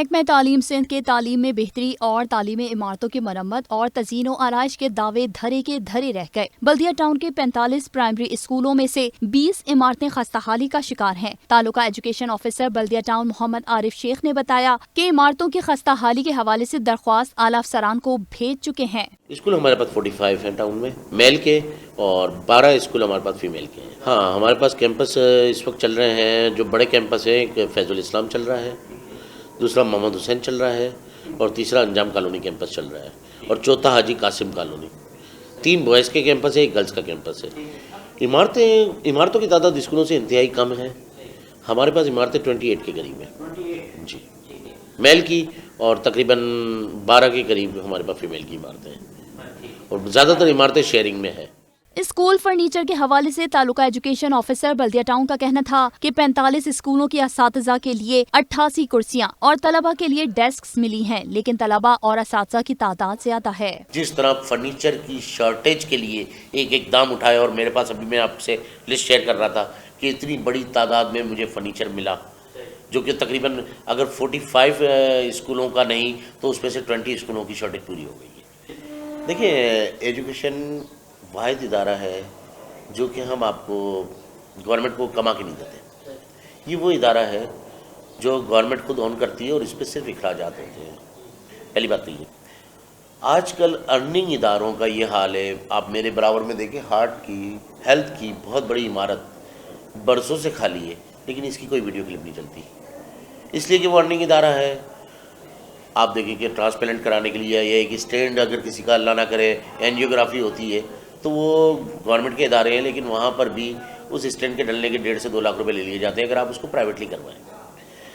محکمہ تعلیم سندھ کے تعلیم میں بہتری اور تعلیمی عمارتوں کی مرمت اور تزئین و آرائش کے دعوے دھرے کے دھرے رہ گئے۔ بلدیہ ٹاؤن کے 45 پرائمری اسکولوں میں سے 20 عمارتیں خستہ حالی کا شکار ہیں۔ تعلقہ ایجوکیشن آفیسر بلدیہ ٹاؤن محمد عارف شیخ نے بتایا کہ عمارتوں کی خستہ حالی کے حوالے سے درخواست اعلیٰ افسران کو بھیج چکے ہیں۔ اسکول ہمارے پاس 45 ہیں ٹاؤن میں میل کے، اور 12 اسکول ہمارے پاس فیمیل کے ہیں۔ ہاں، ہمارے پاس کیمپس اس وقت چل رہے ہیں، جو بڑے کیمپس ہیں، ایک فیض الاسلام چل رہا ہے، دوسرا محمد حسین چل رہا ہے، اور تیسرا انجام کالونی کیمپس چل رہا ہے، اور چوتھا حاجی قاسم کالونی۔ 3 بوائز کے کیمپس ہے، ایک گرلز کا کیمپس ہے۔ عمارتوں کی تعداد اسکولوں سے انتہائی کم ہے۔ ہمارے پاس عمارتیں 28 کے قریب ہیں جی، میل کی، اور تقریباً 12 کے قریب ہمارے پاس فیمیل کی عمارتیں ہیں، اور زیادہ تر عمارتیں شیئرنگ میں ہیں۔ اسکول فرنیچر کے حوالے سے تعلقہ ایجوکیشن آفیسر بلدیہ ٹاؤن کا کہنا تھا کہ 45 اسکولوں کی اساتذہ کے لیے 88 کرسیاں اور طلبہ کے لیے ڈیسکس ملی ہیں، لیکن طلبہ اور اساتذہ کی تعداد زیادہ ہے۔ جس طرح فرنیچر کی شارٹیج کے لیے ایک اقدام اٹھایا، اور میرے پاس ابھی میں آپ سے لسٹ شیئر کر رہا تھا کہ اتنی بڑی تعداد میں مجھے فرنیچر ملا، جو کہ تقریباً اگر 45 اسکولوں کا نہیں تو اس میں سے 20 اسکولوں کی شارٹیج پوری ہو گئی ہے۔ دیکھیں، ایجوکیشن واحد ادارہ ہے جو کہ ہم آپ کو گورنمنٹ کو کما کے نہیں دیتے۔ یہ وہ ادارہ ہے جو گورنمنٹ خود اون کرتی ہے، اور اس پہ صرف اخراجات ہوتے ہیں۔ پہلی بات تو یہ، آج کل ارننگ اداروں کا یہ حال ہے۔ آپ میرے برابر میں دیکھیں، ہارٹ کی، ہیلتھ کی بہت بڑی عمارت برسوں سے خالی ہے، لیکن اس کی کوئی ویڈیو کلپ نہیں چلتی، اس لیے کہ وہ ارننگ ادارہ ہے۔ آپ دیکھیں کہ ٹرانسپیرنٹ کرانے کے لیے یہ ایک اسٹینڈ اگر کسی کا اللہ نہ کرے اینجیوگرافی ہوتی ہے تو وہ گورنمنٹ کے ادارے ہیں، لیکن وہاں پر بھی اس اسٹینڈ کے ڈلنے کے 1.5 سے 2 لاکھ روپے لے لیے جاتے ہیں اگر آپ اس کو پرائیویٹلی کروائیں۔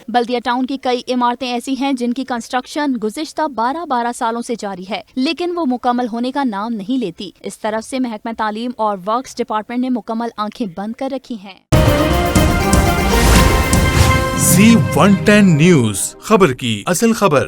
بلدیہ ٹاؤن کی کئی عمارتیں ایسی ہیں جن کی کنسٹرکشن گزشتہ 12 سالوں سے جاری ہے، لیکن وہ مکمل ہونے کا نام نہیں لیتی۔ اس طرف سے محکمہ تعلیم اور ورکس ڈپارٹمنٹ نے مکمل آنکھیں بند کر رکھی ہیں۔ Z110 نیوز، خبر کی اصل خبر۔